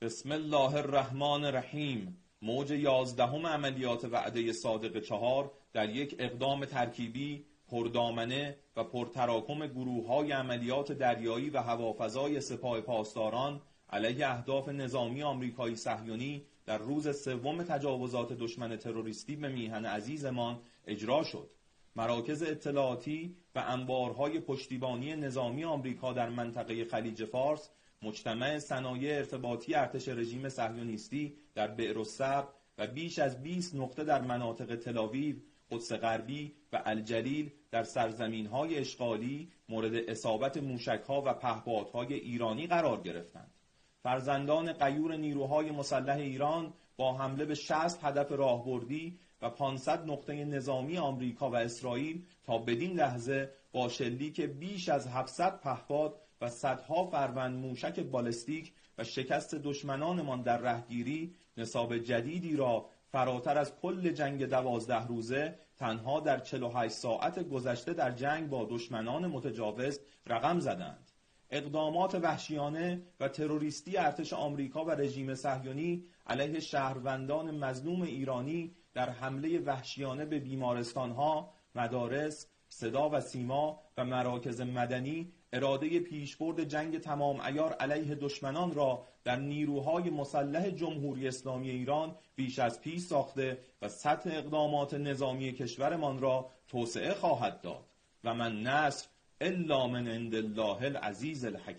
بسم الله الرحمن الرحیم. موج 11 عملیات وعده صادق 4 در یک اقدام ترکیبی، پردامنه و پرتراکم گروه‌های عملیات دریایی و هوافضای سپاه پاسداران علیه اهداف نظامی آمریکایی صهیونی در روز سوم تجاوزات دشمن تروریستی به میهن عزیزمان اجرا شد. مراکز اطلاعاتی و انبارهای پشتیبانی نظامی آمریکا در منطقه خلیج فارس، مجتمع صنایع ارتباطی ارتش رژیم صهیونیستی در بئرالسبع و بیش از 20 نقطه در مناطق تل‌آویو، قدس غربی و الجلیل در سرزمین‌های اشغالی مورد اصابت موشک‌ها و پهپادهای ایرانی قرار گرفتند. فرزندان غیور نیروهای مسلح ایران با حمله به 60 هدف راهبردی و 500 نقطه نظامی آمریکا و اسرائیل تا بدین لحظه با شلیک بیش از 700 پهپاد و صدها فروند موشک بالستیک و شکست دشمنانمان در رهگیری نصاب جدیدی را فراتر از کل جنگ 12 روزه تنها در 48 ساعت گذشته در جنگ با دشمنان متجاوز رقم زدند. اقدامات وحشیانه و تروریستی ارتش آمریکا و رژیم صهیونی علیه شهروندان مظلوم ایرانی در حمله وحشیانه به بیمارستانها، مدارس، صدا و سیما و مراکز مدنی اراده پیشبرد جنگ تمام عیار علیه دشمنان را در نیروهای مسلح جمهوری اسلامی ایران بیش از پیش ساخته و سطح اقدامات نظامی کشورمان را توسعه خواهد داد و من نصر الا من عند الله العزیز الحکیم.